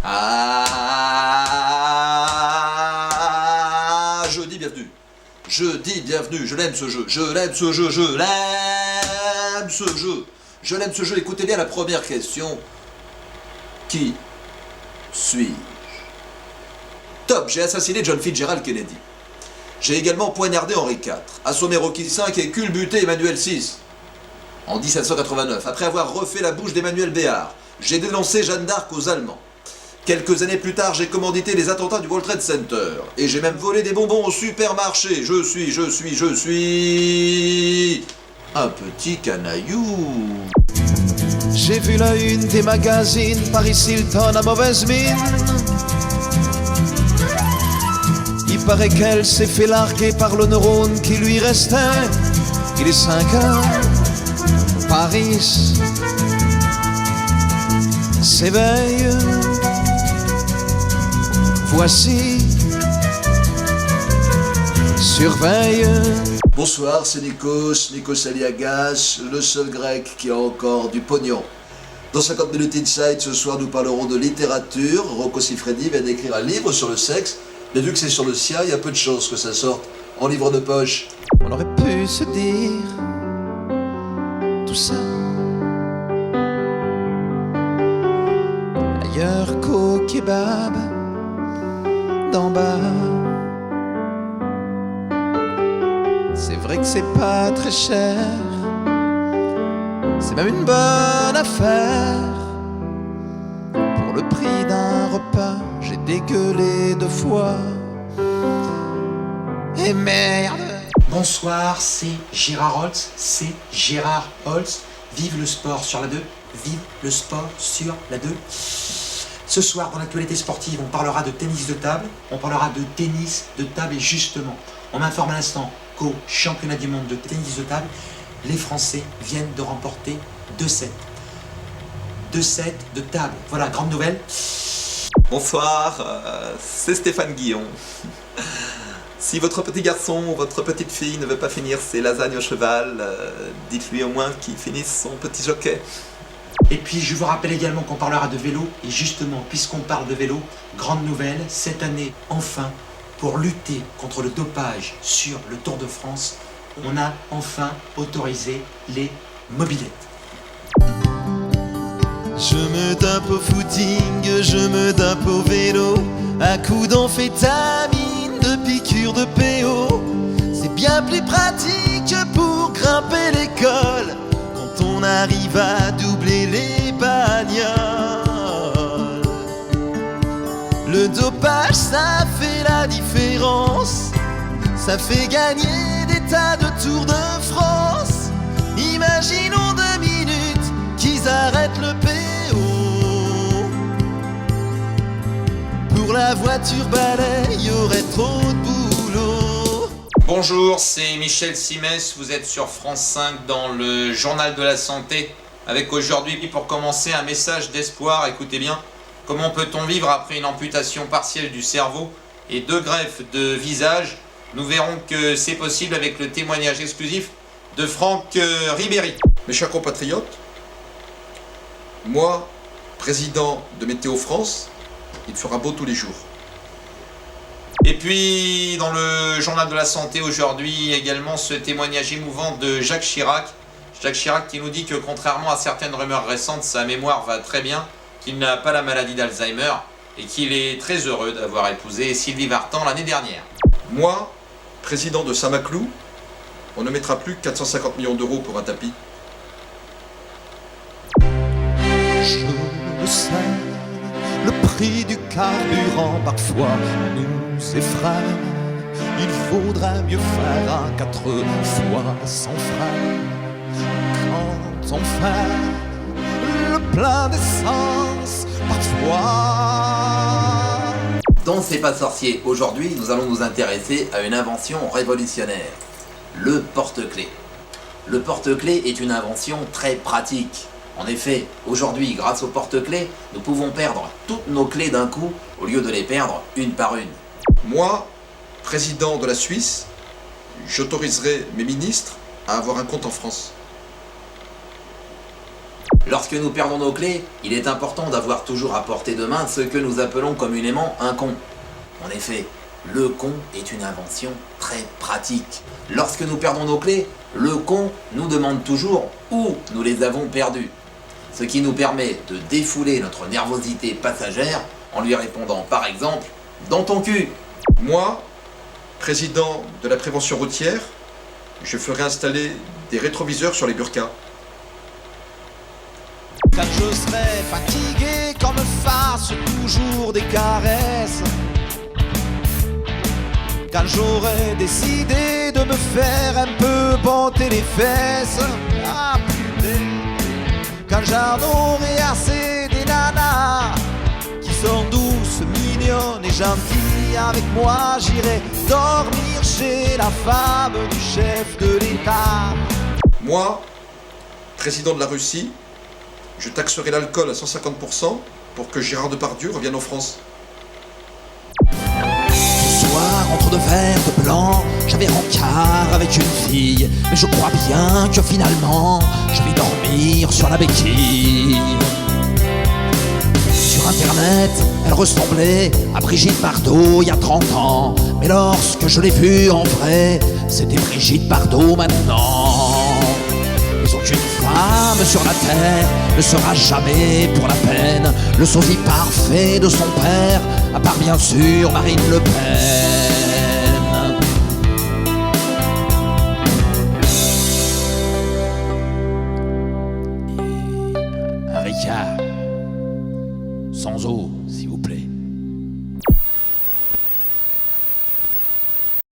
Ah, je dis bienvenue. Je dis bienvenue. Je l'aime ce jeu. Je l'aime ce jeu. Je l'aime ce jeu. Je l'aime ce jeu. Écoutez bien la première question. Qui suis-je? Top, j'ai assassiné John Fitzgerald Kennedy. J'ai également poignardé Henri IV, assommé Rocky V et culbuté Emmanuel VI. En 1789, après avoir refait la bouche d'Emmanuel Béard, j'ai dénoncé Jeanne d'Arc aux Allemands. Quelques années plus tard, j'ai commandité les attentats du World Trade Center. Et j'ai même volé des bonbons au supermarché. Je suis un petit canaillou. J'ai vu la une des magazines, Paris Hilton à mauvaise mine. Il paraît qu'elle s'est fait larguer par le neurone qui lui restait. Il est 5 heures, Paris s'éveille. Voici, surveille. Bonsoir, c'est Nikos Aliagas, le seul grec qui a encore du pognon. Dans 50 minutes Inside, ce soir, nous parlerons de littérature. Rocco Siffredi vient d'écrire un livre sur le sexe, mais vu que c'est sur le sien, il y a peu de chances que ça sorte en livre de poche. On aurait pu se dire tout ça ailleurs qu'au kebab d'en bas. C'est vrai que c'est pas très cher, c'est même une bonne affaire. Pour le prix d'un repas, j'ai dégueulé 2 fois. Et merde. Bonsoir, c'est Gérard Holtz, Vive le sport sur la 2, vive le sport sur la 2. Ce soir, dans l'actualité sportive, on parlera de tennis de table, et justement, on m'informe à l'instant qu'au championnat du monde de tennis de table, les Français viennent de remporter 2 sets. 2 sets de table. Voilà, grande nouvelle. Bonsoir, c'est Stéphane Guillon. Si votre petit garçon ou votre petite fille ne veut pas finir ses lasagnes au cheval, dites-lui au moins qu'il finisse son petit jockey. Et puis je vous rappelle également qu'on parlera de vélo, et justement, puisqu'on parle de vélo, grande nouvelle, cette année, enfin, pour lutter contre le dopage sur le Tour de France, on a enfin autorisé les mobylettes. Je me tape au footing, je me tape au vélo, à coups d'amphétamine, de piqûres de PO. C'est bien plus pratique pour grimper l'école, quand on arrive à doubler les bagnoles. Le dopage, ça fait la différence, ça fait gagner des tas de Tours de France. Imaginons 2 minutes qu'ils arrêtent le PO. Pour la voiture balai, y aurait trop de boulot. Bonjour, c'est Michel Simès, vous êtes sur France 5 dans le journal de la santé, avec aujourd'hui, pour commencer, un message d'espoir. Écoutez bien, comment peut-on vivre après une amputation partielle du cerveau et 2 greffes de visage? Nous verrons que c'est possible avec le témoignage exclusif de Franck Ribéry. Mes chers compatriotes, moi, président de Météo France, il fera beau tous les jours. Et puis, dans le journal de la santé aujourd'hui, également ce témoignage émouvant de Jacques Chirac. Jacques Chirac qui nous dit que contrairement à certaines rumeurs récentes, sa mémoire va très bien, qu'il n'a pas la maladie d'Alzheimer et qu'il est très heureux d'avoir épousé Sylvie Vartan l'année dernière. Moi, président de Saint-Maclou, on ne mettra plus 450 millions d'euros pour un tapis. Je le sais, le prix du carburant parfois nous effraie. Il faudra mieux faire un 4 fois sans frein. Quand on fait le plein d'essence, parfois. Dans C'est pas sorcier, aujourd'hui nous allons nous intéresser à une invention révolutionnaire, le porte-clés. Le porte-clés est une invention très pratique. En effet, aujourd'hui, grâce au porte-clés, nous pouvons perdre toutes nos clés d'un coup au lieu de les perdre une par une. Moi, président de la Suisse, j'autoriserai mes ministres à avoir un compte en France. Lorsque nous perdons nos clés, il est important d'avoir toujours à portée de main ce que nous appelons communément un con. En effet, le con est une invention très pratique. Lorsque nous perdons nos clés, le con nous demande toujours où nous les avons perdues. Ce qui nous permet de défouler notre nervosité passagère en lui répondant par exemple « dans ton cul ». Moi, président de la prévention routière, je ferai installer des rétroviseurs sur les burqas. Quand je serai fatigué, qu'on me fasse toujours des caresses. Quand j'aurai décidé de me faire un peu bonter les fesses. Ah putain. Quand j'en aurai assez des nanas qui sont douces, mignonnes et gentilles avec moi, j'irai dormir chez la femme du chef de l'État. Moi, président de la Russie, je taxerai l'alcool à 150% pour que Gérard Depardieu revienne en France. Ce soir, entre deux verres de blanc, j'avais rencard avec une fille. Mais je crois bien que finalement, je vais dormir sur la béquille. Sur internet, elle ressemblait à Brigitte Bardot il y a 30 ans. Mais lorsque je l'ai vue en vrai, c'était Brigitte Bardot maintenant. Mais aucune femme sur la terre ne sera jamais pour la peine le sosie parfait de son père, à part bien sûr Marine Le Pen.